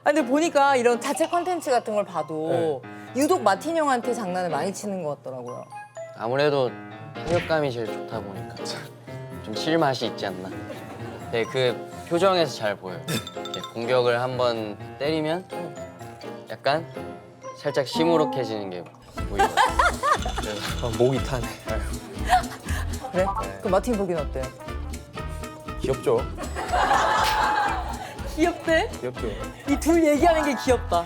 아, 근데 보니까 이런 자체 컨텐츠 같은 걸 봐도 유독 마틴 형한테 장난을 많이 치는 것 같더라고요. 아무래도 타격감이 제일 좋다 보니까 좀 실맛이 있지 않나. 네, 그 표정에서 잘 보여요. 네, 공격을 한번 때리면 약간 살짝 시무룩해지는 게 보이죠. 목이 타네. 그래? 그 마틴 보기는 어때요? 귀엽죠? 귀엽대? 귀엽죠? 이 둘 얘기하는 게 귀엽다.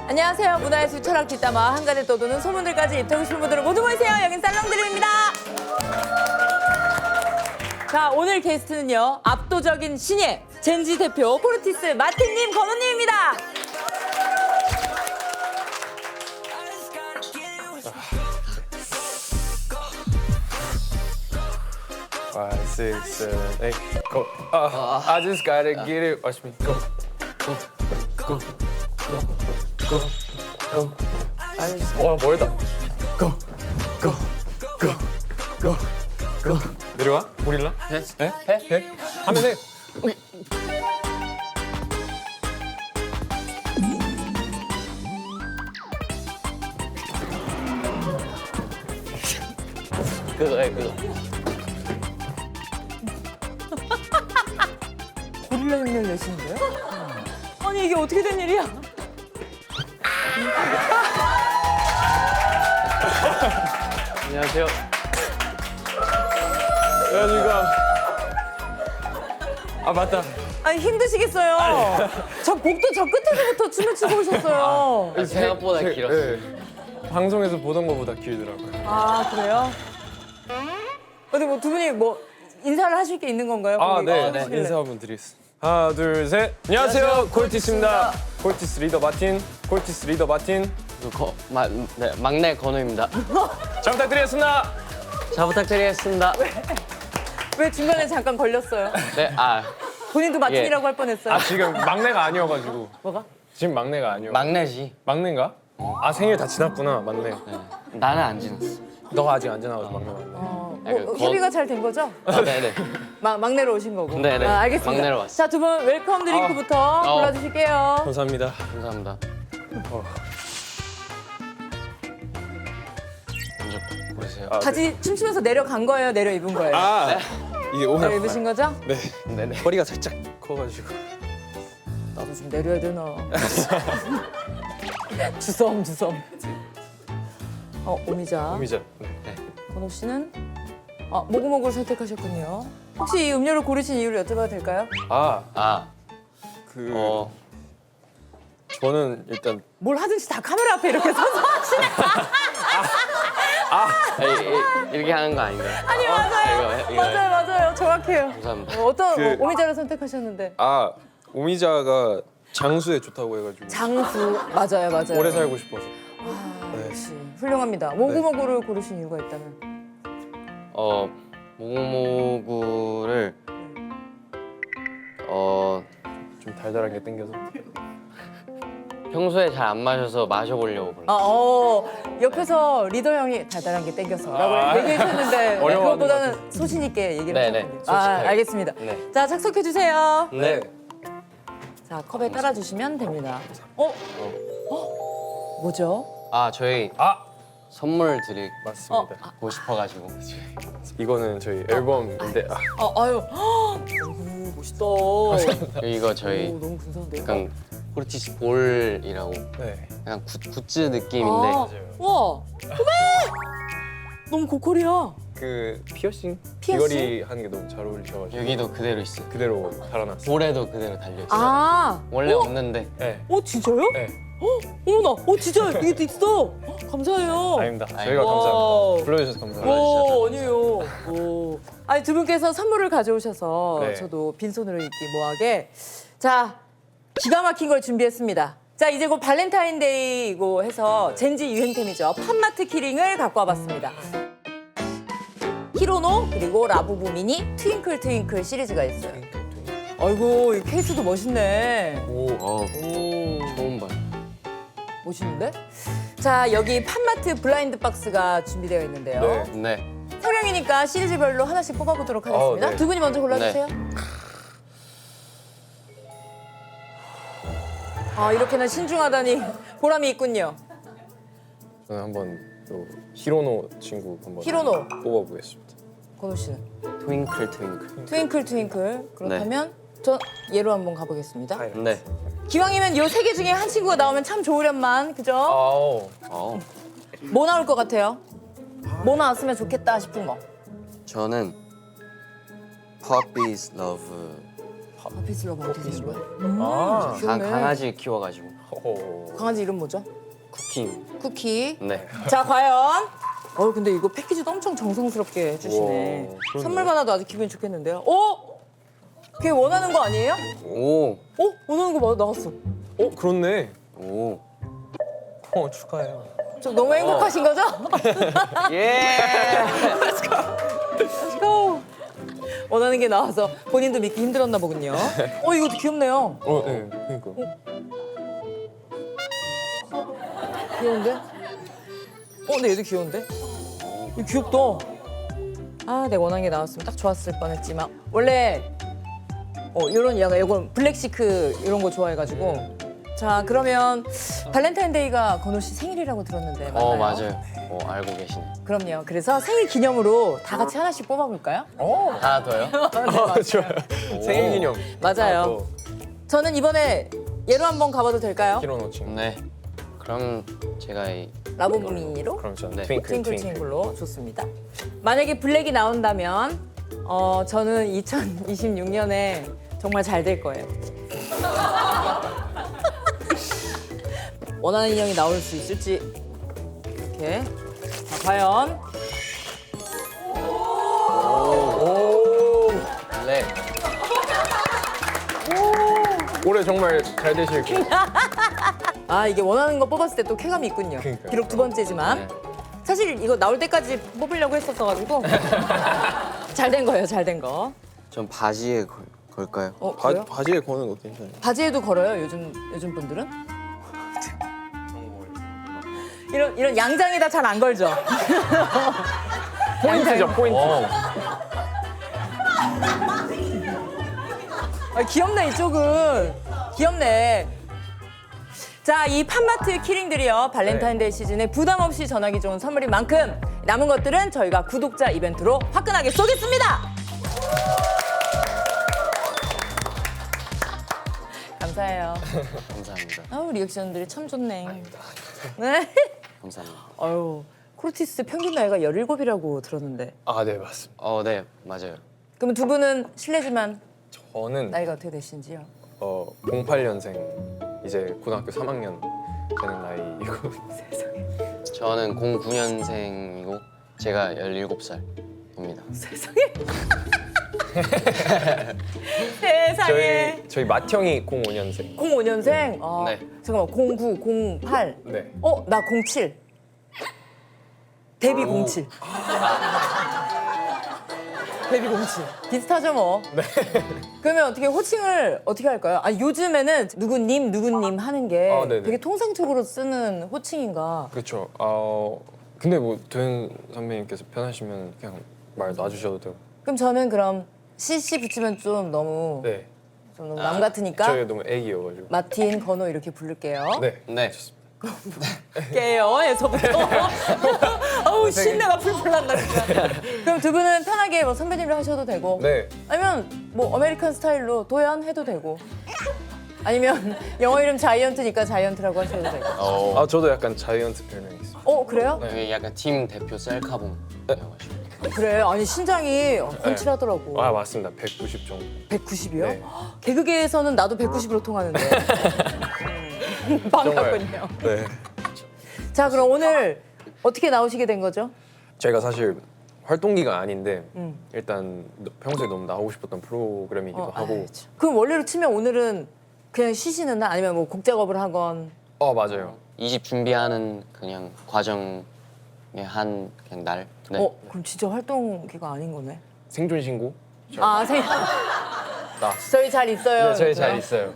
안녕하세요. 문화예술 철학 뒷담화 한간에 떠도는 소문들까지 입고 싶은 분들은 모두 모이세요. 여긴 살롱드림입니다. 자, 오늘 게스트는요. 압도적인 신예 젠지 대표 코르티스 마틴님, 건우님입니다. Five, six, seven, eight, go. I just gotta get it. Watch me go. Go. 와, 멀다. Go. 내려와? 고릴라? 네? 네? 해? 하면 해. 그거. 고릴라 흉내를 내시는데요? 아니, 이게 어떻게 된 일이야? 안녕하세요. 안녕하십니까. 아, 맞다. 아니, 힘드시겠어요. 저 복도 저 끝에서부터 춤을 추고 오셨어요. 생각보다 길었어요. 네. 방송에서 보던 것보다 길더라고요. 아, 그래요? 근데 뭐 두 분이 뭐 인사를 하실 게 있는 건가요? 아, 거기 네. 써주실래요? 인사 한번 드리겠습니다. 하나, 둘, 셋. 안녕하세요. 콜티스입니다. 콜티스 리더 마틴. 콜티스 리더 마틴. 네, 막내 건우입니다. 잘 부탁드리겠습니다. 잘 부탁드리겠습니다. 왜 중간에 잠깐 걸렸어요? 네, 본인도 마틴이라고 할 뻔했어요. 아, 지금 막내가 아니어가지고. 뭐가? 지금 막내가 아니어. 막내지. 막내인가? 아, 생일 다 지났구나, 막내. 네. 나는 안 지났어. 너가 아직 안 지나가서 막내 막내. 건- 협의가 잘 된 거죠? 네네. 막내로 오신 거고. 네네. 아, 알겠습니다. 막내로 왔어요. 자, 두 분 웰컴 드링크부터 골라주실게요. 감사합니다. 감사합니다. 먼저 고르세요. 아, 바지 춤추면서 내려간 거예요? 내려 입은 거예요? 아, 이게 오늘 내려 입으신 거죠? 네. 네네. 허리가 살짝 커가지고. 나도 좀 내려야 되나. 주섬. 오미자. 오미자. 네. 건호 씨는 모구모구를 선택하셨군요. 혹시 이 음료를 고르신 이유를 여쭤봐도 될까요? 그 저는 일단 뭘 하든지 다 카메라 앞에 이렇게 서서 하시네. 이렇게 하는 거 아닌가요? 아니, 맞아요. 이거. 맞아요. 정확해요. 감사합니다. 어떤 오미자를 선택하셨는데? 오미자가 장수에 좋다고 해가지고 장수. 맞아요. 오래 살고 싶어서. 역시 훌륭합니다. 모구모구를 고르신 이유가 있다면? 모구모구를 좀 달달한 게 땡겨서. 평소에 잘 안 마셔서 마셔보려고 그런. 옆에서 리더 형이 달달한 게 땡겨서라고 얘기해 주셨는데 어려워하는 그것보다는 소신 있게 얘기를 네네, 하셨군요. 솔직하게. 알겠습니다. 네. 자, 착석해 주세요. 네. 자, 컵에 따라 주시면 됩니다. 뭐죠? 저희 선물 드리고 맞습니다. 싶어가지고. 이거는 저희 앨범인데 아유, 너무 멋있다. 이거 저희 너무 근사한데요? 약간 코르티스 볼이라고 네. 약간 굿즈 느낌인데 와, 너무 고퀄이야. 그 피어싱? 피어싱? 귀걸이 하는 게 너무 잘 어울리셔가지고 여기도 그대로 있어요. 그대로 달아놨어요. 볼에도 그대로 달려있어요. 원래 없는데. 네. 진짜요? 네. 어머나, 진짜 이게 있어. 감사해요. 아닙니다. 저희가 와. 감사합니다. 불러주셔서 감사합니다. 아니에요. 아니, 두 분께서 선물을 가져오셔서 네. 저도 빈손으로 입기 뭐하게. 자, 기가 막힌 걸 준비했습니다. 자, 이제 곧 발렌타인데이고 해서 젠지 유행템이죠. 팝마트 키링을 갖고 와봤습니다. 히로노 그리고 라부부 미니 트윙클 트윙클 시리즈가 있어요. 아이고, 이 케이스도 멋있네. 오. 오, 처음 봐요. 멋있는데? 자, 여기 팝마트 블라인드 박스가 준비되어 있는데요. 네. 네. 생명이니까 시리즈별로 하나씩 뽑아보도록 하겠습니다. 네. 두 분이 먼저 골라주세요. 아, 이렇게나 신중하다니 보람이 있군요. 저는 한번 또 히로노 친구 한번 히로노. 뽑아보겠습니다. 건우 씨는? 트윙클 트윙클. 트윙클 트윙클. 그렇다면 저 얘로 한번 가보겠습니다. 네. 기왕이면 요 세 개 중에 한 친구가 나오면 참 좋으련만, 그죠? 아우. 어. 뭐 나올 것 같아요? 뭐 나왔으면 좋겠다 싶은 거. 저는 Puppy's Love. 아피스 러브 어떻게 되는 거야? 아. 귀엽네. 강아지 키워가지고 강아지 이름 뭐죠? 쿠키. 쿠키. 네. 자, 과연? 근데 이거 패키지도 엄청 정성스럽게 해주시네. 우와, 그러네. 선물 받아도 아주 기분이 좋겠는데요. 걔 원하는 거 아니에요? 오. 원하는 거 맞아, 나왔어. 그렇네. 오. 축하해요. 좀 너무 행복하신 거죠? 예. Let's go. 원하는 게 나와서 본인도 믿기 힘들었나 보군요. 이것도 귀엽네요. 네. 그러니까. 귀여운데? 근데 얘도 귀여운데? 이거 귀엽다. 아, 내가 원하는 게 나왔으면 딱 좋았을 뻔했지만 원래 이런 약간 이건 블랙시크 이런 거 좋아해가지고. 자, 그러면 발렌타인데이가 건우 씨 생일이라고 들었는데 맞나요? 맞아요. 알고 계시네. 그럼요. 그래서 생일 기념으로 다 같이 하나씩 뽑아볼까요? 하나 더요? 좋아요. 생일 기념. 맞아요. 저는 이번에 얘로 한번 가봐도 될까요? 히로노 친구. 네. 그럼 제가 이 라브미니로? 그럼 저는 네. 트윙클 트윙클 트윙클. 트윙클로 좋습니다. 만약에 블랙이 나온다면 저는 2026년에 정말 잘 될 거예요. 원하는 인형이 나올 수 있을지 이렇게. 자, 과연 블랙. 올해 정말 잘 되실 거예요. 이게 원하는 거 뽑았을 때 또 쾌감이 있군요. 그러니까요. 비록 두 번째지만 네. 사실 이거 나올 때까지 뽑으려고 했었어가지고 잘 된 거예요, 잘 된 거. 전 바지에 걸까요? 그래요? 바지에 거는 거 괜찮아요. 바지에도 걸어요, 요즘 분들은? 이런 양장에다 잘 안 걸죠. 포인트죠, 포인트. 귀엽네, 이쪽은. 귀엽네. 자, 이 팝마트 키링들이요. 발렌타인데이 시즌에 부담 없이 전하기 좋은 선물인 만큼 남은 것들은 저희가 구독자 이벤트로 화끈하게 쏘겠습니다. 감사해요. 감사합니다. 리액션들이 참 좋네. 네. 감사합니다. 코르티스 평균 나이가 17이라고 들었는데. 네, 맞습니다. 네, 맞아요. 그럼 두 분은 실례지만 저는 나이가 어떻게 되신지요? 08년생 이제 고등학교 3학년 되는 나이이고 저는 09년생이고 제가 17살입니다. 세상에. 세상에. 저희 맏형이 05년생. 05년생? 네. 잠깐만, 09, 08. 네. 나 07. 데뷔 07. 데뷔 07. 비슷하죠, 뭐. 네. 그러면 어떻게 호칭을 어떻게 할까요? 요즘에는 누구님 하는 게 네네. 되게 통상적으로 쓰는 호칭인가? 그렇죠. 근데 뭐 도현 선배님께서 편하시면 그냥 말 놔주셔도 되고. 그럼 CC 붙이면 좀 너무 네. 좀 너무 남 같으니까 저희가 너무 애기여가지고. 마틴, 건호 이렇게 부를게요. 네. 네. 깨요에서부터 아우 신내가 풀풀 난다 진짜. 그럼 두 분은 편하게 뭐 선배님을 하셔도 되고 네. 아니면 뭐 아메리칸 스타일로 도연 해도 되고 아니면 영어 이름 자이언트니까 자이언트라고 하셔도 되고. 저도 약간 자이언트 별명이 있어요. 그래요? 여기 약간 팀 대표 셀카봉이어가지고. 그래. 아니 신장이 훤칠하더라고. 맞습니다. 190 정도. 190이요? 네. 개그계에서는 나도 190으로 통하는데. 반갑군요. 네. 자, 그럼 오늘 어떻게 나오시게 된 거죠? 제가 사실 활동기가 아닌데 일단 평소에 너무 나오고 싶었던 프로그램이기도 하고. 그렇죠. 그럼 원래로 치면 오늘은 그냥 쉬시는 날 아니면 뭐 곡 작업을 하건. 맞아요. 2집 준비하는 그냥 과정의 한 그냥 날. 네. 그럼 진짜 활동기가 아닌 거네. 생존 신고. 나왔어요. 저희 잘 있어요. 네, 저희 잘 그래요? 있어요.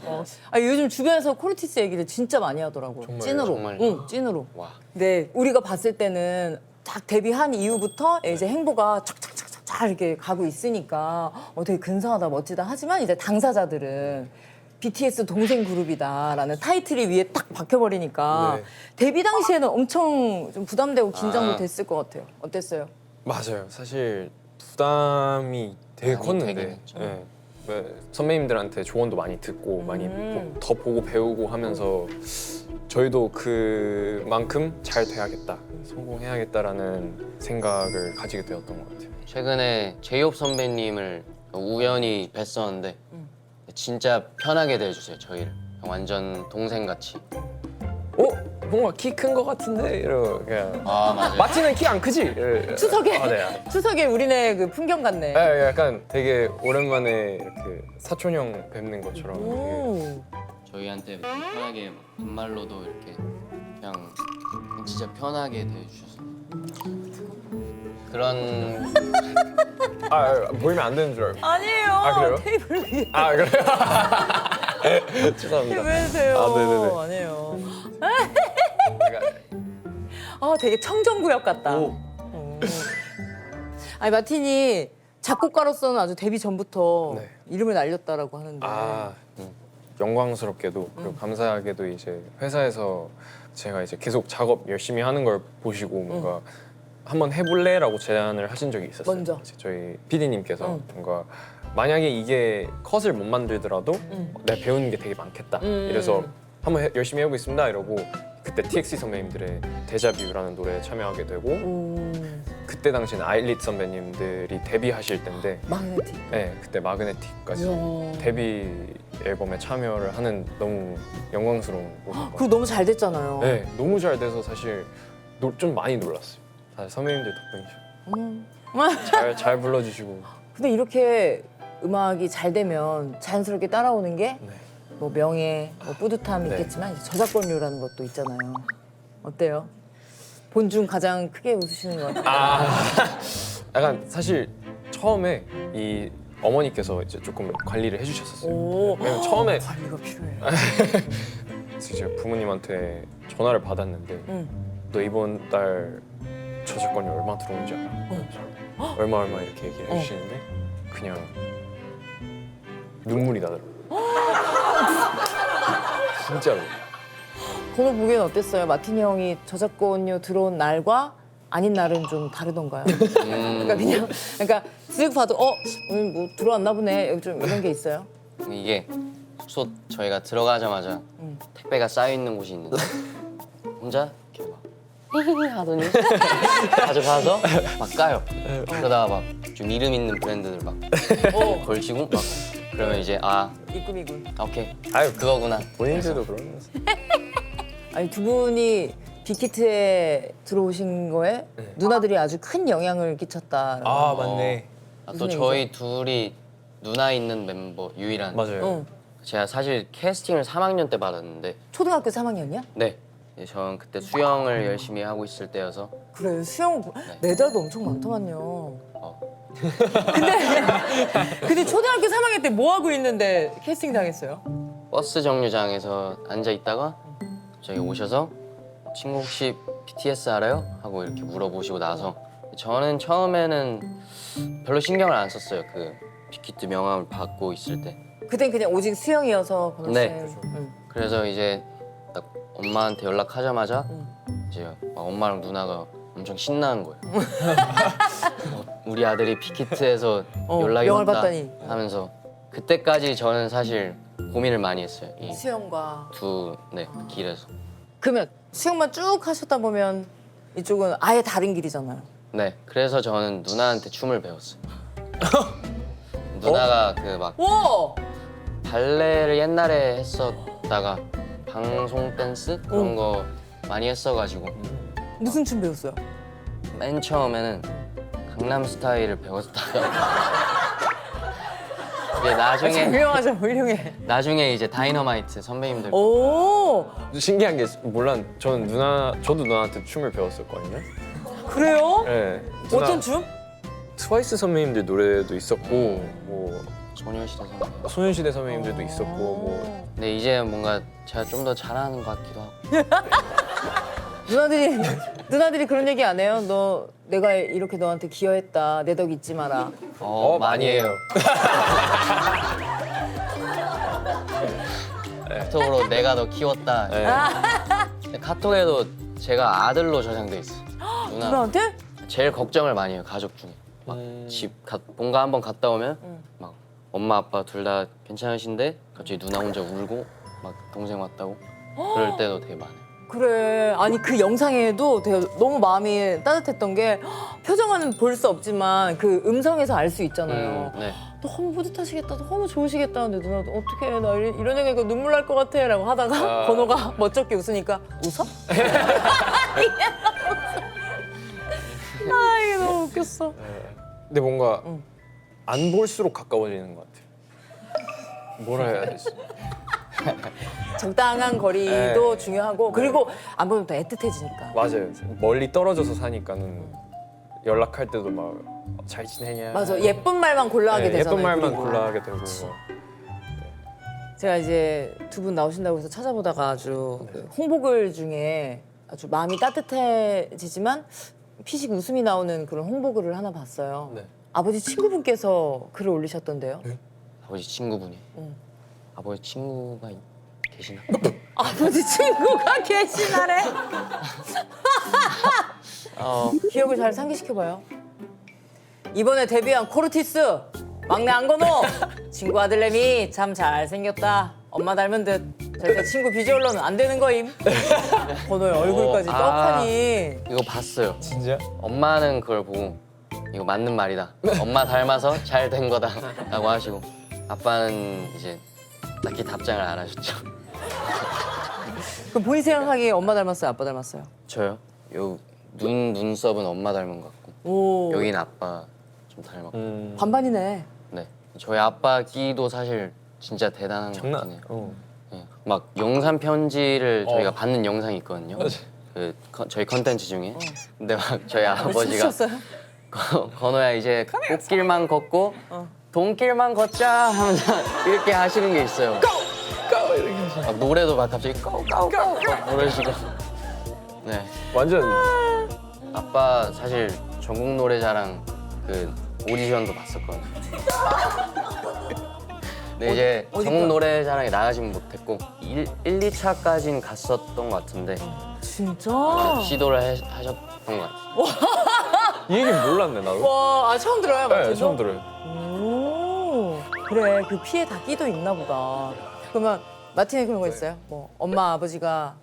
아, 요즘 주변에서 코르티스 얘기를 진짜 많이 하더라고. 정말요? 찐으로. 정말요? 응, 찐으로. 와. 근데 우리가 봤을 때는 딱 데뷔한 이후부터 이제 행보가 착착착착 이렇게 가고 있으니까 되게 근사하다 멋지다 하지만 이제 당사자들은 BTS 동생 그룹이다라는 타이틀이 위에 딱 박혀버리니까 네. 데뷔 당시에는 엄청 좀 부담되고 긴장도 아. 됐을 것 같아요. 어땠어요? 맞아요. 사실 부담이 되게 많이 컸는데 되긴 했죠. 예. 선배님들한테 조언도 많이 듣고 많이 더 보고 배우고 하면서 저희도 그만큼 잘 돼야겠다, 성공해야겠다라는 생각을 가지게 되었던 것 같아요. 최근에 제이홉 선배님을 우연히 뵀었는데 진짜 편하게 대해주세요 저희를. 완전 동생같이. 뭔가 키 큰 것 같은데 이러고 그냥 아 맞아요. 마티는 키 안 크지? 추석에 네. 추석에 우리네 그 풍경 같네. 네, 약간 되게 오랜만에 이렇게 사촌형 뵙는 것처럼 되게 오. 저희한테 편하게 막 반말로도 이렇게 그냥 진짜 편하게 대해주셔서 그런 보이면 안 되는 줄 알고. 아니에요. 아, 그래요? 테이블 위에 아 그래요? 죄송합니다. 왜 세요? 아, 네네네. 아니에요. 제가 되게 청정구역 같다. 오. 아니 마틴이 작곡가로서는 아주 데뷔 전부터 네. 이름을 날렸다라고 하는데. 영광스럽게도 그리고 감사하게도 이제 회사에서 제가 이제 계속 작업 열심히 하는 걸 보시고 뭔가 한번 해볼래라고 제안을 하신 적이 있었어요. 먼저. 이제 저희 PD님께서 뭔가 만약에 이게 컷을 못 만들더라도 내가 배우는 게 되게 많겠다. 이래서 한번 열심히 해보고 있습니다. 이러고 그때 TXT 선배님들의 데자뷰라는 노래에 참여하게 되고 그때 당시에는 아일릿 선배님들이 데뷔하실 때인데 마그네틱. 네, 그때 마그네틱까지 이야. 데뷔 앨범에 참여를 하는 너무 영광스러운 곳인 것 그리고 같아요. 너무 잘 됐잖아요. 네, 너무 잘 돼서 사실 좀 많이 놀랐어요. 사실 선배님들 덕분이죠. 잘 불러주시고. 근데 이렇게 음악이 잘 되면 자연스럽게 따라오는 게 네. 뭐 명예, 뭐 뿌듯함이 네. 있겠지만 이제 저작권료라는 것도 있잖아요. 어때요? 본 중 가장 크게 웃으시는 것 같아요. 약간 사실 처음에 이 어머니께서 이제 조금 관리를 해주셨었어요. 오. 왜냐면 처음에 관리가 필요해요. 이제 부모님한테 전화를 받았는데 너 이번 달 저작권이 얼마 들어오는지 알아? 얼마 이렇게 얘기를 해주시는데 그냥 눈물이 나더라고요. 진짜로. 그걸 보기엔 어땠어요? 마티니 형이 저작권료 들어온 날과 아닌 날은 좀 다르던가요? 그러니까 쓱 봐도 오늘 뭐 들어왔나 보네. 여기 좀 이런 게 있어요? 이게 숙소 저희가 들어가자마자 택배가 쌓여 있는 곳이 있는데 혼자 이렇게 막 히히히 하더니 가져가서 막 까요. 그러다가 막 좀 이름 있는 브랜드들 막 걸치고 막 그러면 이제 이꾸미군. 오케이 아유 그거구나. 본인들도 그러면서. 아니 두 분이 빅히트에 들어오신 거에 누나들이 아주 큰 영향을 끼쳤다. 맞네. 또 무슨 저희 둘이 누나 있는 멤버 유일한. 맞아요. 제가 사실 캐스팅을 3학년 때 받았는데 초등학교 3학년이야? 네. 저는 그때 수영을 열심히 하고 있을 때여서 그래 수영 메달도 엄청 많더만요. 근데 초등학교 3학년 때 뭐 하고 있는데 캐스팅 당했어요? 버스 정류장에서 앉아 있다가 저기 오셔서 친구 혹시 BTS 알아요? 하고 이렇게 물어보시고 나서 저는 처음에는 별로 신경을 안 썼어요. 그 빅히트 명함을 받고 있을 때. 그땐 그냥 오직 수영이어서 번호 네. 쌤. 그래서 이제 딱 엄마한테 연락하자마자 이제 막 엄마랑 누나가 엄청 신나는 거예요. 우리 아들이 빅히트에서 연락이 명을 왔다 받다니. 하면서 그때까지 저는 사실 고민을 많이 했어요. 이 수영과 두 길에서. 그러면 수영만 쭉 하셨다 보면 이쪽은 아예 다른 길이잖아요. 네, 그래서 저는 누나한테 춤을 배웠어요. 누나가 그 막 와! 발레를 옛날에 했었다가 방송 댄스 그런 거 많이 했어가지고 무슨 춤 배웠어요? 맨 처음에는 강남 스타일을 배웠다가 이제 훌륭하죠, 훌륭해. 나중에 이제 다이너마이트 선배님들 오, 신기한 게 저는 저도 누나한테 춤을 배웠었거든요. 그래요? 네. 어떤 춤? 트와이스 선배님들 노래도 있었고 뭐 소녀시대 선배님. 소년시대 선배님들도 있었고 뭐 근데 이제 뭔가 제가 좀 더 잘하는 것 같기도 하고. 누나들이 그런 얘기 안 해요? 너 내가 이렇게 너한테 기여했다. 내 덕 잊지 마라. 많이 해요. 카톡으로 내가 너 키웠다. 네. 근데 카톡에도 제가 아들로 저장돼 있어. 누나 누나한테? 제일 걱정을 많이 해요 가족 중에. 막 집 뭔가 한번 갔다 오면 막 엄마 아빠 둘 다 괜찮으신데 갑자기 누나 혼자 울고 막 동생 왔다고 그럴 때도 되게 많아요. 그래. 아니 그 영상에도 되게 너무 마음이 따뜻했던 게 표정은 볼 수 없지만 그 음성에서 알 수 있잖아요. 네. 너무 뿌듯하시겠다. 너무 좋으시겠다. 근데 누나도 어떻게 나 이런 얘기하니까 눈물 날 것 같아. 라고 하다가 건호가 멋쩍게 웃으니까 웃어? 아 이게 너무 웃겼어. 근데 뭔가 안 볼수록 가까워지는 것 같아요. 뭐라 해야 되지? 적당한 거리도 중요하고 그리고 안 보면 더 애틋해지니까. 맞아요. 멀리 떨어져서 사니까는 연락할 때도 막 잘 지내냐. 맞아. 예쁜 말만 골라하게 네, 되잖아요. 예쁜 말만 그리고. 골라하게 되고. 제가 이제 두 분 나오신다고 해서 찾아보다가 아주 그 홍보글 중에 아주 마음이 따뜻해지지만 피식 웃음이 나오는 그런 홍보글을 하나 봤어요. 네. 아버지 친구분께서 글을 올리셨던데요. 아버지 친구분이. 응. 아버지 친구가 계시나? 아버지 친구가 계시나래? 기억을 잘 상기시켜봐요. 이번에 데뷔한 코르티스 막내 안건호 친구 아들내미 참 잘생겼다. 엄마 닮은 듯. 절대 친구 비주얼로는 안 되는 거임. 건호의 얼굴까지 떡하니. 이거 봤어요. 진짜? 엄마는 그걸 보고 이거 맞는 말이다. 엄마 닮아서 잘 된 거다라고 하시고 아빠는 이제 딱히 답장을 안 하셨죠. 그럼 본인 생각하기에 엄마 닮았어요? 아빠 닮았어요? 저요? 요 눈썹은 엄마 닮은 것 같고 오. 여기는 아빠 좀 닮았고. 반반이네. 네. 저희 아빠 끼도 사실 진짜 대단한 것 장난. 같아요. 네. 막 영상 편지를 저희가 받는 영상이 있거든요. 그 저희 컨텐츠 중에. 근데 막 저희 아버지가 쳤어요? 건호야 이제 꽃길만 걷고 돈길만 걷자 하면서 이렇게 하시는 게 있어요. 고! 이렇게 하시. 막 노래도 막 갑자기 고고고 그런 식으로. 네. 완전 아빠 사실 전국 노래자랑 그 오디션도 봤었거든요. 근데 이제 전국 노래자랑에 나가지는 못했고 1, 2차까지는 갔었던 것 같은데 진짜? 시도를 하셨던 것 같아요. 이 얘기는 몰랐네 나도. 와, 처음 들어요, 네, 마틴도? 처음 들어요. 오, 그래, 그 피에 다 끼도 있나 보다. 그러면 마틴에 그런 거 있어요? 뭐 엄마, 아버지가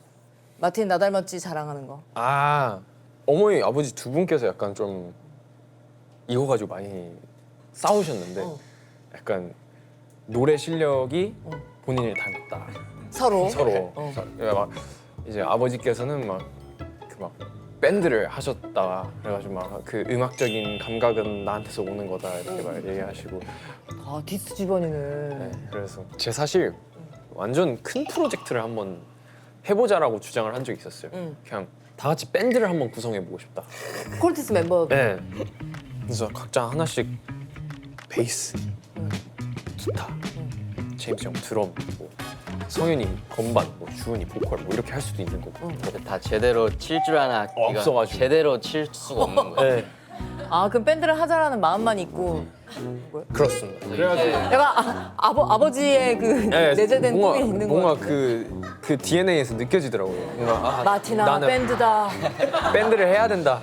마틴 나 닮았지 자랑하는 거. 아 어머니 아버지 두 분께서 약간 좀 이거 가지고 많이 싸우셨는데 약간 노래 실력이 본인을 닮았다. 서로. 서로. 막 이제 아버지께서는 막 밴드를 하셨다. 그래가지고 막 그 음악적인 감각은 나한테서 오는 거다 이렇게 막 얘기하시고. 아, 디스 집안이네. 네, 그래서 제 사실 완전 큰 프로젝트를 한번 해보자라고 주장을 한 적이 있었어요. 그냥 다 같이 밴드를 한번 구성해보고 싶다. 콜티스 멤버. 네. 그래서 각자 하나씩 베이스, 기타, 제임스 형 드럼, 뭐 성윤이 건반, 뭐 주은이 보컬 뭐 이렇게 할 수도 있는 거고. 근데 다 제대로 칠 줄 아는 악기가 없어가지고. 제대로 칠 수가 없는 거예요. 네, 아, 그럼 밴드를 하자라는 마음만 있고. 그렇습니다. 그래가지고 내가 아버지의 그 내재된 꿈이 있는 거야. 뭔가 그 DNA에서 느껴지더라고요. 뭔가 마티나 나는 밴드다. 밴드를 해야 된다.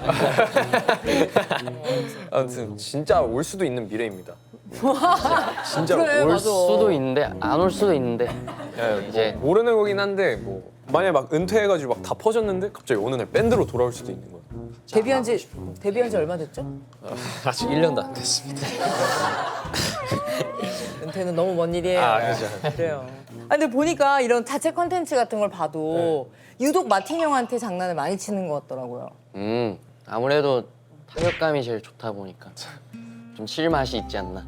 아무튼 진짜 올 수도 있는 미래입니다. 진짜 그래, 올 맞아. 수도 있는데 안 올 수도 있는데 예, 이제 뭐 모르는 거긴 한데 뭐 만약에 막 은퇴해가지고 막 다 퍼졌는데 갑자기 어느 날 밴드로 돌아올 수도 있는 거예요. 데뷔한 지 얼마 됐죠? 아직 1년도 안 됐습니다. 은퇴는 너무 먼 일이에요. 그죠. 그래요. 아, 근데 보니까 이런 자체 컨텐츠 같은 걸 봐도 유독 마틴 형한테 장난을 많이 치는 것 같더라고요. 아무래도 타격감이 제일 좋다 보니까 좀 실맛이 있지 않나.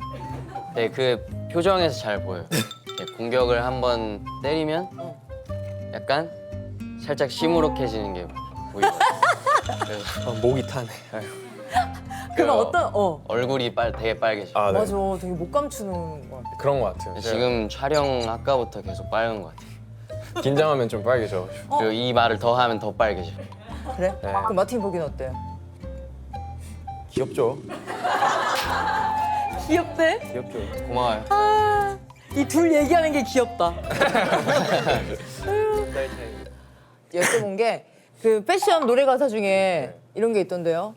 네, 그 표정에서 잘 보여요. 네, 공격을 한번 때리면 약간 살짝 시무룩해지는 게 보이거든요. 그래서 목이 타네. 아유. 그러면 그, 어떤 얼굴이 되게 빨개져. 아, 네. 맞아 되게 못 감추는 것 같아. 그런 것 같아요. 지금 촬영 아까부터 계속 빨간 것 같아. 제가 긴장하면 좀 빨개져. 그리고 이 말을 더 하면 더 빨개져. 그래? 네. 그럼 마틴 보기는 어때요? 귀엽죠? 귀엽대? 귀엽죠. 고마워요. 이 둘 얘기하는 게 귀엽다. 여쭤본 게 그 패션 노래 가사 중에 이런 게 있던데요.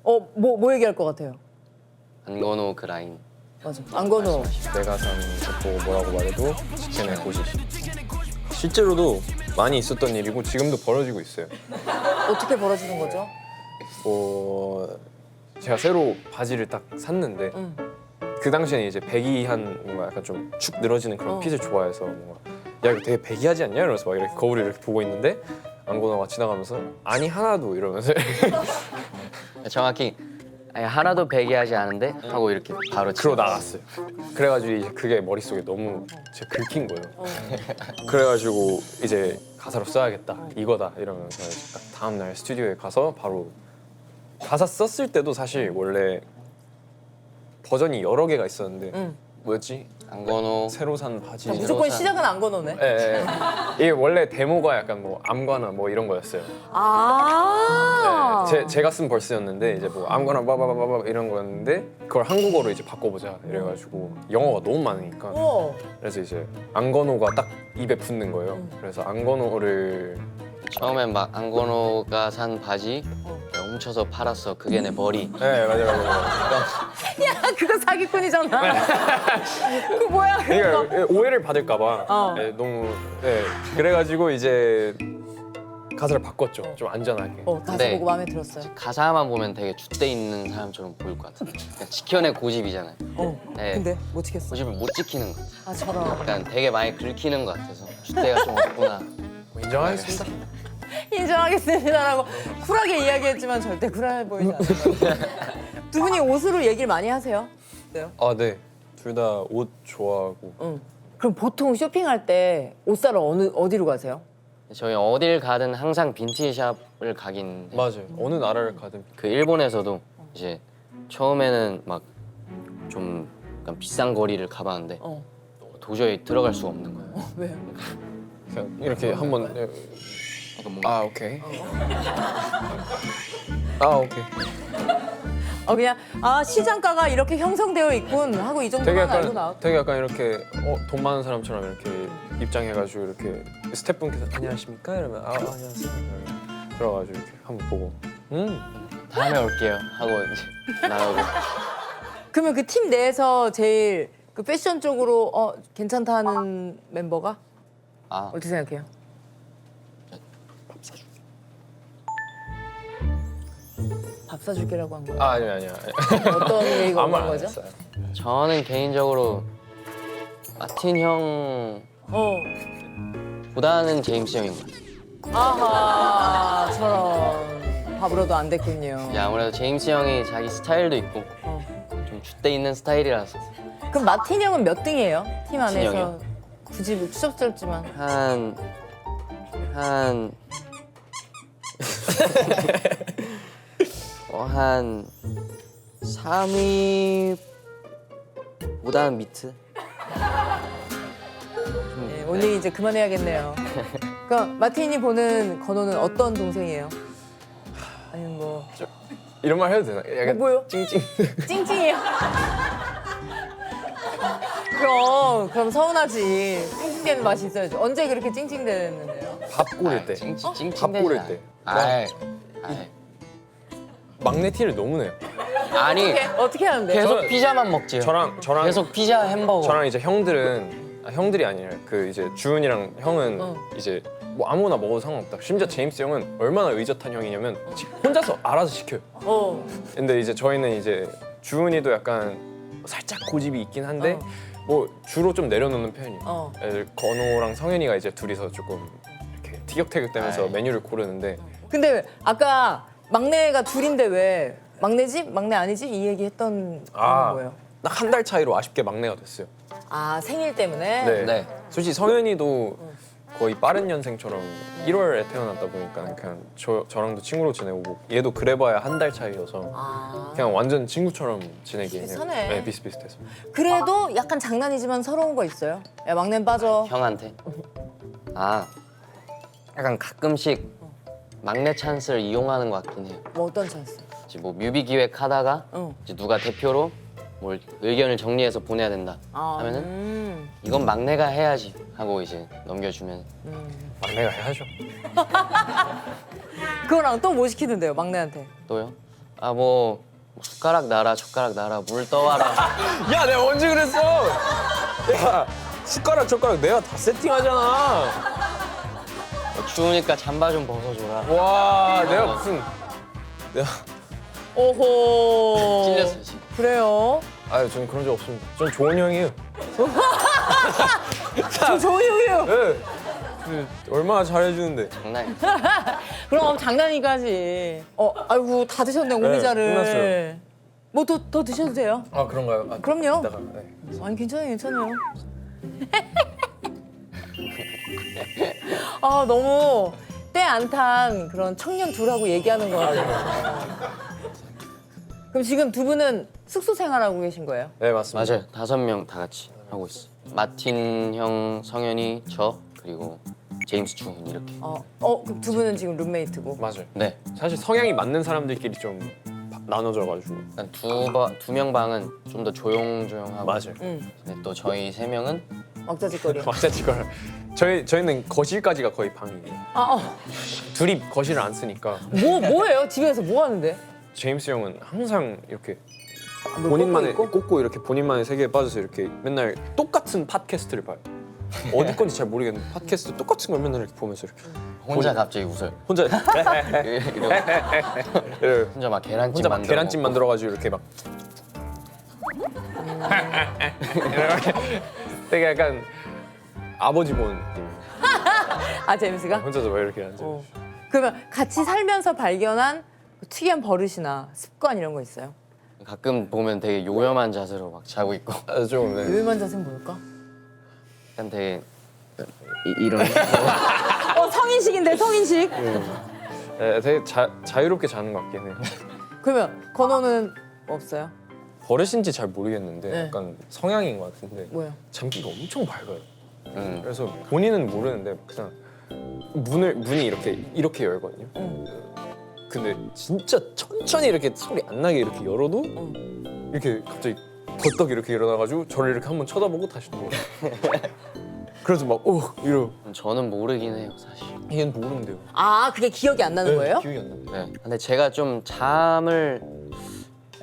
뭐 얘기할 것 같아요? 안건호 그 라인. 맞아. 안건호. 내가 산 보고 뭐라고 말해도 지켜낼 곳이. 실제로도 많이 있었던 일이고 지금도 벌어지고 있어요. 어떻게 벌어지는 거죠? 제가 새로 바지를 딱 샀는데 그 당시에는 이제 배기한 뭔가 약간 좀 축 늘어지는 그런 핏을 좋아해서 뭔가 야 이거 되게 배기하지 않냐 이러면서 막 이렇게 거울을 이렇게 보고 있는데 안고나가 지나가면서 아니 하나도 이러면서 정확히 아니, 하나도 배기하지 않은데 하고 이렇게 바로 그러고 나갔어요. 그래가지고 이제 그게 머릿속에 너무 제 긁힌 거예요. 그래가지고 이제 가사로 써야겠다 이거다 이러면서 이제 딱 다음날 스튜디오에 가서 바로 가사 썼을 때도 사실 원래 버전이 여러 개가 있었는데 뭐였지? 안건호 새로 산 바지. 무조건 시작은 안건호네. 예, 예. 이게 원래 데모가 약간 뭐 암과나 뭐 이런 거였어요. 아. 네, 제가 쓴 벌스였는데 이제 뭐 암거나 바바바바 이런 거였는데 그걸 한국어로 이제 바꿔보자 이래가지고 영어가 너무 많으니까 그래서 이제 안건호가 딱 입에 붙는 거예요. 그래서 안건호를 처음엔 막 안건호가 산 바지 훔쳐서 팔았어. 그게 내 머리. 네 맞아요. 야 그거 사기꾼이잖아. 그 뭐야 그거. 그러니까 오해를 받을까봐 너무 그래가지고 이제 가사를 바꿨죠. 좀 안전하게. 가사 네. 보고 마음에 들었어요. 가사만 보면 되게 줏대 있는 사람처럼 보일 것 같은데. 그냥 지켜낼 고집이잖아요. 네. 근데 못 지켰어. 고집을 못 지키는 거. 아 저런. 약간 되게 많이 긁히는 것 같아서 줏대가 좀 없구나. 뭐 인정하겠습니다. 인정하겠습니다라고 쿨하게 이야기했지만 절대 쿨해 보이지 않아요. 두 분이 옷으로 얘기를 많이 하세요? 어때요? 아 네. 둘 다 옷 좋아하고. 그럼 보통 쇼핑할 때 옷 사러 어디로 가세요? 저희 어딜 가든 항상 빈티지샵을 가긴 해요. 맞아요. 어느 나라를 가든. 그 일본에서도 이제 처음에는 막 좀 약간 비싼 거리를 가봤는데 도저히 들어갈 수가 없는 거예요. 왜요? 그냥 이렇게 한번. 약간 뭔가 아 오케이. 아 오케이. 그냥 시장가가 이렇게 형성되어 있군 하고 이 정도만 알고 나왔. 되게 약간 이렇게 돈 많은 사람처럼 이렇게 입장해가지고 이렇게 스태프분께서 안녕하십니까 이러면 안녕하세요. 이러면 들어가지고 이렇게 한번 보고 다음에 올게요 하고 이제 나오고. 그러면 그 팀 내에서 제일 그 패션 쪽으로 괜찮다 하는 멤버가 어떻게 생각해요? 밥 사줄게라고 한 거예요? 아니야. 어떤 얘기가 아무 오는 말 안 거죠? 했어요. 저는 개인적으로 마틴 형보다는 제임스 형인 것 같아요. 아하 저런 밥으로도 안 됐군요. 이제 아무래도 제임스 형이 자기 스타일도 있고 좀 줏대 있는 스타일이라서 그럼 마틴 형은 몇 등이에요? 팀 안에서 형이요? 굳이 뭐 추적스럽지만 한 3위보다는 밑에. 네, 오늘 이제 그만해야겠네요. 그럼 마틴이 보는 건호는 어떤 동생이에요? 아니면 뭐 이런 말 해도 되나? 약간 뭐요? 찡찡. 찡찡이에요? 그럼 서운하지. 찡찡대는 맛이 있어야지. 언제 그렇게 찡찡대는데요? 밥 고를 때. 밥 고를 때. 아이. 막내 티를 너무 내요. 아니 어떻게 하는데? 계속 저는- 피자만 먹지요. 저랑 계속 피자 햄버거. 저랑 이제 형들이 아니라 그 이제 주은이랑 형은 이제 뭐 아무나 먹어도 상관없다. 심지어 제임스 형은 얼마나 의젓한 형이냐면 혼자서 알아서 시켜요. 근데 이제 저희는 이제 주은이도 약간 살짝 고집이 있긴 한데 뭐 주로 좀 내려놓는 편이에요. 건호랑 성현이가 이제 둘이서 조금 이렇게 티격태격대면서 아이. 메뉴를 고르는데 근데 아까 막내가 둘인데 왜 막내지? 막내 아니지? 이 얘기 했던 이유는 뭐예요? 딱 한 달 차이로 아쉽게 막내가 됐어요. 생일 때문에? 네. 네. 솔직히 성현이도 거의 빠른 년생처럼 1월에 태어났다 보니까 그냥 저랑도 친구로 지내고 얘도 그래봐야 한 달 차이여서 아. 그냥 완전 친구처럼 지내긴 해요. 비슷하네. 네, 비슷비슷해서. 그래도 약간 장난이지만 서러운 거 있어요? 야 막내 빠져. 형한테. 아, 약간 가끔씩 막내 찬스를 이용하는 것 같긴 해요. 뭐 어떤 찬스? 이제 뭐 뮤비 기획하다가 응. 이제 누가 대표로 뭘 의견을 정리해서 보내야 된다 하면은 이건 막내가 해야지 하고 이제 넘겨주면 막내가 해야죠. 그거랑 또 뭐 시키는데요 막내한테? 또요. 아 뭐 숟가락 놔라 젓가락 놔라 물 떠와라. 야, 내가 언제 그랬어? 야, 숟가락 내가 다 세팅하잖아. 추우니까 잠바 좀 벗어줘라. 와, 내가 무슨 내가 오호. 찔렸어요 지금. 그래요? 아유, 저는 그런 적 없습니다. 전 좋은 형이에요. 저 좋은 형이에요. 네. 얼마나 잘해주는데. 장난이야. 그럼 장난이니까 하지. 아이고 다 드셨네 오미자를. 끝났어요. 뭐 더 드셔도 돼요. 아, 그런가요? 아, 그럼요. 이따가, 네. 아니 괜찮아요. 아 너무 때 안 탄 그런 청년 둘하고 얘기하는 거 같아요. 그럼 지금 두 분은 숙소 생활하고 계신 거예요? 네, 맞습니다. 맞아요. 5명 다 같이 하고 있어. 마틴 형, 성현이, 저 그리고 제임스 주훈 이렇게. 그럼 두 분은 지금 룸메이트고. 맞아요. 네. 사실 성향이 맞는 사람들끼리 좀 나눠져가지고. 일단 두 명 방은 좀 더 조용조용하고. 맞아요. 응. 근데 또 저희 3명은 왁자지껄이. 막자지걸. 저희는 거실까지가 거의 방이에요. 둘이 거실을 안 쓰니까. 뭐예요? 집에서 뭐 하는데? 제임스 형은 항상 이렇게 뭐 본인만의 꽂고 있고? 꽂고 이렇게 본인만의 세계에 빠져서 이렇게 맨날 똑같은 팟캐스트를 봐요. 어디 건지 잘 모르겠는데 팟캐스트 똑같은 걸 맨날 이렇게 보면서 이렇게 혼자 갑자기 웃어요. 혼자 이러고 예, 혼자 막 계란찜 혼자 막 만들어 계란찜 먹고. 만들어가지고 이렇게 막 되게 약간 아버지 보는 느낌. 아 제임스가? 혼자서 왜 이렇게 앉아? 그러면 같이 살면서 발견한 특이한 버릇이나 습관 이런 거 있어요? 가끔 보면 되게 요염한 자세로 막 자고 있고 좀 네. 요일만 자세는 뭘까? 약간 되게 이런 성인식인데 성인식. 네, 되게 자유롭게 자는 것 같긴 해요. 그러면 건호는 없어요? 버릇인지 잘 모르겠는데 네. 약간 성향인 것 같은데 뭐요? 잠기가 엄청 밝아요. 그래서 본인은 모르는데 그냥 문이 이렇게 열거든요. 근데 진짜 천천히 이렇게 소리 안 나게 이렇게 열어도 이렇게 갑자기 벌떡 이렇게 일어나가지고 저를 이렇게 한번 쳐다보고 다시 누워. 그래서 막 이러. 저는 모르긴 해요 사실. 얘는 모르는데요. 아 그게 기억이 안 나는 거예요? 기억이 안 나요. 네. 근데 제가 좀 잠을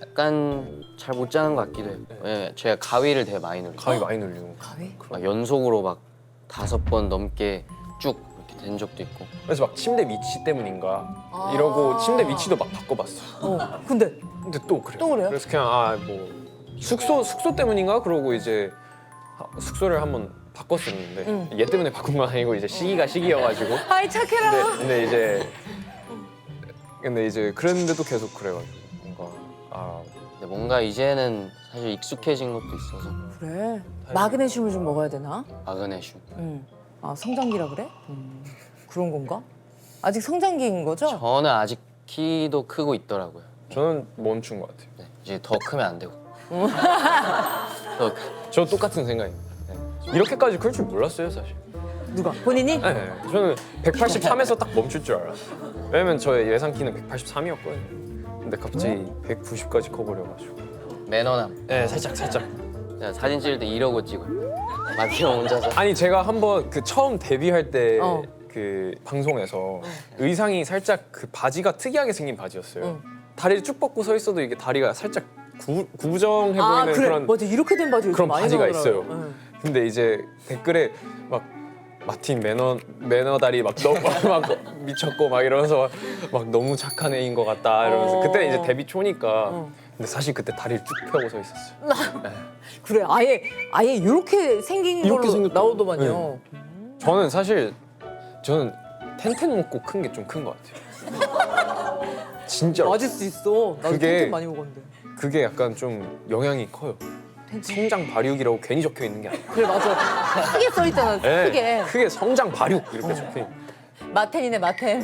약간 잘 못 자는 것 같기도 해요. 네, 제가 가위를 되게 많이 눌려요. 가위 많이 눌리고. 가위? 막 연속으로 막 5번 넘게 쭉 이렇게 된 적도 있고. 그래서 막 침대 위치 때문인가 이러고 침대 위치도 막 바꿔봤어. 근데 근데 또 그래. 또 그래요? 그래서 그냥 뭐 숙소 때문인가 그러고 이제 숙소를 한번 바꿨었는데 얘 때문에 바꾼 건 아니고 이제 시기여가지고. 아이 착해라. 근데 이제 그랬는데도 계속 그래가지고 근데 뭔가 이제는 사실 익숙해진 것도 있어서 그래. 마그네슘을 좀 먹어야 되나? 마그네슘. 아 성장기라 그래? 그런 건가? 아직 성장기인 거죠? 저는 아직 키도 크고 있더라고요. 저는 멈춘 것 같아요. 네, 이제 더 크면 안 되고. 저 똑같은 생각입니다. 네. 이렇게까지 클 줄 몰랐어요 사실. 누가? 본인이? 네, 저는 183에서 딱 멈출 줄 알았어요. 왜냐면 저의 예상 키는 183이었거든요. 근데 갑자기 190까지 커버려가지고. 매너남. 네, 살짝. 제가 사진 찍을 때 이러고 찍어요. 마티형 혼자서. 아니 제가 한번 그 처음 데뷔할 때 어. 그 방송에서 의상이 살짝 그 바지가 특이하게 생긴 바지였어요. 다리를 쭉 뻗고 서 있어도 이게 다리가 살짝 구부정해 아 보이는 그래. 그런 맞아 이렇게 된 바지 요즘 그런 많이 바지가 나오더라고요. 있어요. 근데 이제 댓글에 막 마틴 매너 다리 막 너무 막 미쳤고 막 이러면서 막 너무 착한 애인 것 같다 이러면서 그때 이제 데뷔 초니까 근데 사실 그때 다리를 쭉 펴고 서 있었어요. 그래 아예 이렇게 생긴 이렇게 걸로 생겼더라고요. 나오더만요. 저는 사실 텐텐 먹고 큰 게 좀 큰 것 같아요. 진짜 맞을 수 있어. 나도 그게- 텐텐 많이 먹었는데. 그게 약간 좀 영향이 커요. 성장 발육이라고 괜히 적혀 있는 게 아니야. 그래 맞아. 크게 써 있잖아. 크게. 크게 성장 발육 이렇게 적혀 있는. 마텐이네 마텐.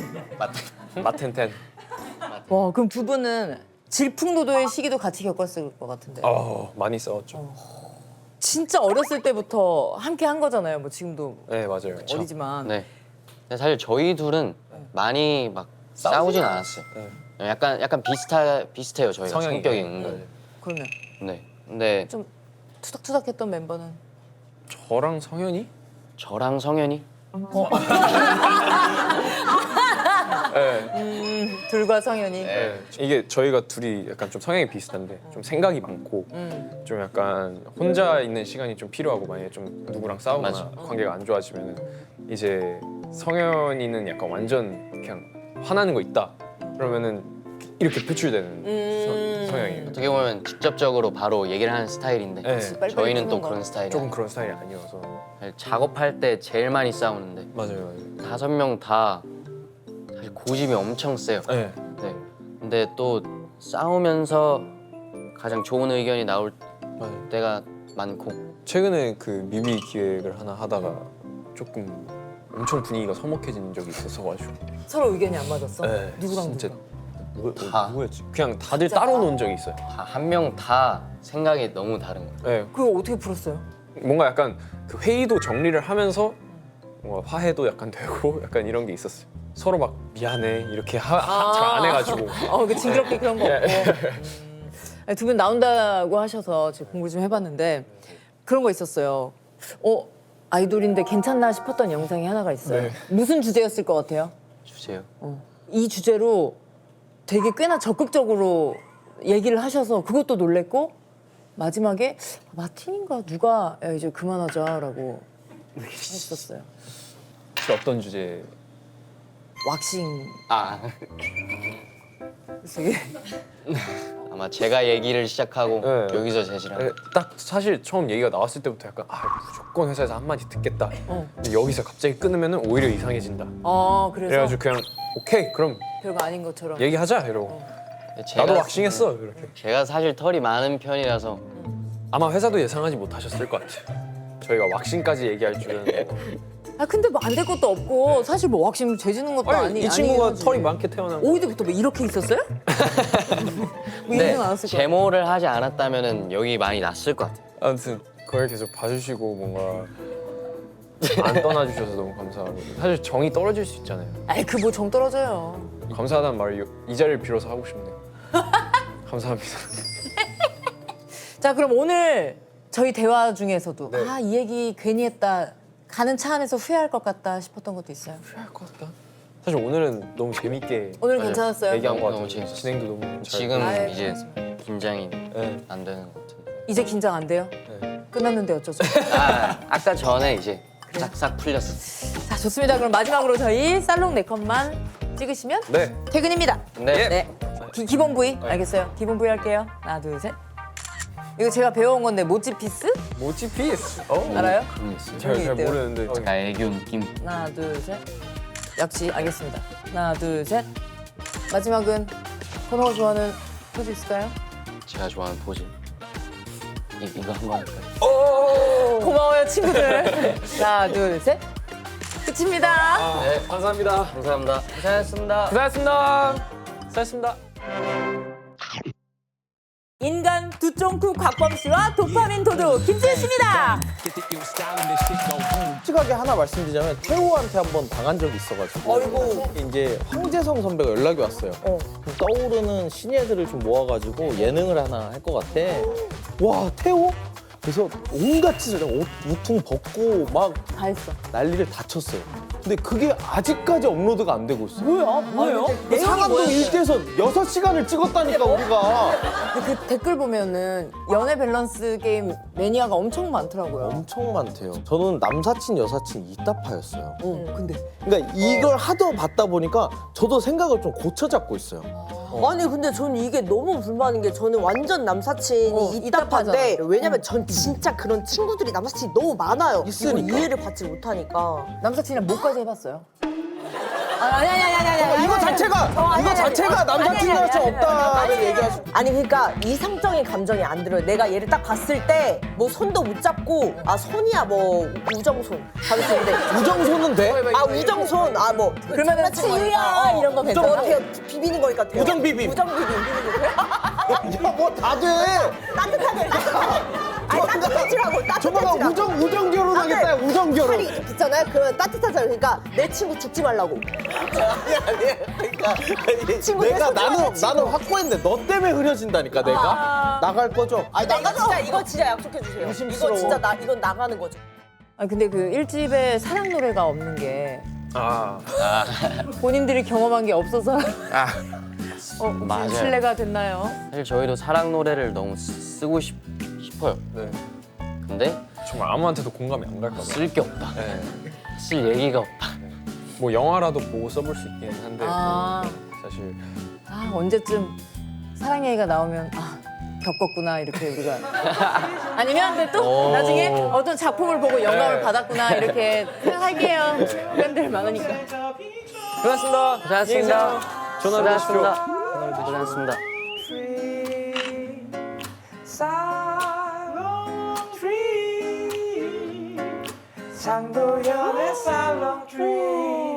마텐텐. 와 그럼 두 분은 질풍노도의 시기도 같이 겪었을 것 같은데. 많이 싸웠죠. 진짜 어렸을 때부터 함께 한 거잖아요. 뭐 지금도 네 맞아요. 어리지만. 네. 근데 사실 저희 둘은 많이 막 싸우진 않았어요. 네. 약간 비슷해요 저희가 성향이. 성격이 은근. 그러면 네. 근데 좀 투닥투닥했던 멤버는 저랑 성현이? 저랑 성현이 네. 둘과 성현이. 네. 이게 저희가 둘이 약간 좀 성향이 비슷한데 좀 생각이 많고 좀 약간 혼자 있는 시간이 좀 필요하고 만약에 좀 누구랑 싸우거나 맞아. 관계가 안 좋아지면은 이제 성현이는 약간 완전 그냥 화나는 거 있다 그러면은 이렇게 표출되는 성향이에요. 어떻게 보면 직접적으로 바로 얘기를 하는 스타일인데 네. 빨리빨리 저희는 또 푸는 거. 그런 스타일이 조금 아니에요. 그런 스타일이 아니어서 작업할 때 제일 많이 싸우는데 맞아요. 5명 다 사실 고집이 엄청 세요. 네. 네. 근데 또 싸우면서 가장 좋은 의견이 나올 맞아요. 때가 많고 최근에 그 뮤비 기획을 하나 하다가 조금 엄청 분위기가 서먹해진 적이 있었어가지고 서로 의견이 안 맞았어. 네, 누구랑 진짜 누구랑? 다. 누구였지? 그냥 다들 따로 논 적이 있어요. 한 명 다 생각이 너무 다른 거예요. 네, 그거 어떻게 풀었어요? 뭔가 약간 그 회의도 정리를 하면서 뭔가 화해도 약간 되고 약간 이런 게 있었어요. 서로 막 미안해 이렇게 잘 안 해가지고 그 징그럽게 그런 거 없고. 두 분 나온다고 하셔서 제가 공부 좀 해봤는데 그런 거 있었어요. 아이돌인데 괜찮나 싶었던 영상이 하나가 있어요. 네. 무슨 주제였을 것 같아요? 주세요. 이 주제로 되게 꽤나 적극적으로 얘기를 하셔서 그것도 놀랬고 마지막에 마틴인가 누가 야, 이제 그만하자라고 했었어요. 혹시 어떤 주제? 왁싱. 아 그래서 이게 아마 제가 얘기를 시작하고 네. 여기서 제시를 네, 딱 사실 처음 얘기가 나왔을 때부터 약간 무조건 회사에서 한마디 듣겠다. 근데 여기서 갑자기 끊으면 오히려 이상해진다. 그래서 그래가지고 그냥 오케이 그럼 별거 아닌 것처럼. 얘기하자 이러고 제가, 나도 왁싱했어 이렇게. 제가 사실 털이 많은 편이라서 아마 회사도 예상하지 못하셨을 것 같아요. 저희가 왁싱까지 얘기할 줄은. 근데 뭐 안 될 것도 없고 사실 뭐 왁싱 죄지는 것도 이 친구가 털이 많게 태어난 거. 오이드부터 뭐 이렇게 있었어요? 뭐 네, 이러진 않았을 것 같아요. 제모를 하지 않았다면 여기 많이 났을 것 같아요. 아무튼 그걸 계속 봐주시고 뭔가 안 떠나주셔서 너무 감사하고 사실 정이 떨어질 수 있잖아요. 그 뭐 정 떨어져요. 감사하다는 말을 이 자리를 빌어서 하고 싶네요. 감사합니다. 자 그럼 오늘 저희 대화 중에서도 네. 이 얘기 괜히 했다 가는 차 안에서 후회할 것 같다 싶었던 것도 있어요. 할 것 같다. 사실 오늘은 너무 재밌게 오늘 맞아요. 괜찮았어요? 얘기한 것 너무 같아요. 재밌었어요. 진행도 너무 잘. 지금 아유, 이제 고맙습니다. 긴장이 네. 안 되는 것 같은데. 이제 긴장 안 돼요? 네. 끝났는데 어쩌죠? 아까 전에 이제 싹싹 풀렸어. 자 좋습니다. 그럼 마지막으로 저희 살롱 4컷만 찍으시면 네. 퇴근입니다. 네. 네. 기본 부위 알겠어요. 기본 부위 할게요. 하나 둘 셋. 이거 제가 배워온 건데 모찌 피스 모찌 피스. 알아요? 잘 있대요. 모르는데. 약간 애교 느낌. 하나 둘 셋. 역시 알겠습니다. 하나 둘 셋. 마지막은 코너가 좋아하는 포즈 있을까요? 제가 좋아하는 포즈. 이거 한번 할까요? 고마워요 친구들. 하나 둘 셋. 끝입니다. 네. 감사합니다. 감사합니다. 고생하셨습니다. 고생하셨습니다. 고생하셨습니다. 인간 두쫑쿠 곽범 씨와 도파민 도둑 김지은 씨입니다. 솔직하게 하나 말씀드리자면 태호한테 한번 당한 적이 있어가지고 어이구. 이제 황재성 선배가 연락이 왔어요. 떠오르는 신예들을 좀 모아가지고 예능을 하나 할 것 같아. 와 태호? 그래서 온갖 짓을 옷 우퉁 벗고 막 다 했어. 난리를 다 쳤어요. 근데 그게 아직까지 업로드가 안 되고 있어요. 뭐예요? 상암동 일대에서 6시간을 찍었다니까 우리가. 그 댓글 보면은 연애 밸런스 게임 매니아가 엄청 많더라고요. 엄청 많대요. 저는 남사친 여사친 이따파였어요. 근데 그러니까 이걸 하도 받다 보니까 저도 생각을 좀 고쳐 잡고 있어요. 아니 근데 저는 이게 너무 불만인 게 저는 완전 남사친이 이따파잖아. 이따파인데 왜냐면 전 진짜 그런 친구들이 남사친이 너무 많아요. 이걸 있으니까. 이해를 받지 못하니까. 남사친이랑 뭐까지 해봤어요? 이거 자체가 남사친이라서 없다는 얘기하시. 아니 그러니까 이성적인 감정이 안 들어요. 내가 얘를 딱 봤을 때 뭐 손도 못 잡고 아 손이야 뭐 우정손 가겠는데 우정손은 돼? 아 우정손 아 뭐 그러면은 치유야 이런 거 괜찮아? 비비는 거니까 돼요. 우정비빔. 우정비빔 비비는 거야. 야뭐다 돼. 따뜻하게 아니 따뜻해지라고 저봐봐 따뜻해지라고. 우정 결혼하겠다. 우정 결혼. 팔이 이렇게 붙잖아요. 그러면 따뜻하잖아요. 그러니까 내 친구 죽지 말라고. 그러니까 친구 내가 내 손 좋아해, 나는 확고했는데 너 때문에 흐려진다니까 내가 나갈 거죠. 아니 이거 진짜 약속해 주세요. 의심스러워. 이거 진짜 이건 나가는 거죠. 아 근데 그 1집에 사랑 노래가 없는 게 아, 본인들이 경험한 게 없어서 맞아요. 신뢰가 됐나요? 사실 저희도 사랑 노래를 너무 쓰고 싶어요. 네. 근데 정말 아무한테도 공감이 안 갈까 봐. 쓸 게 없다. 네. 쓸 얘기가 없다. 뭐 영화라도 보고 써볼 수 있긴 한데 아. 사실 아 언제쯤 사랑 얘기가 나오면 아 겪었구나 이렇게 우리가 아니면 근데 또 오. 나중에 어떤 작품을 보고 영감을 받았구나 이렇게 생각할게요. 표현들 많으니까. 고맙습니다. 고생하셨습니다. 전화 주십시오. 고생하셨습니다. 장도연의 살롱 트리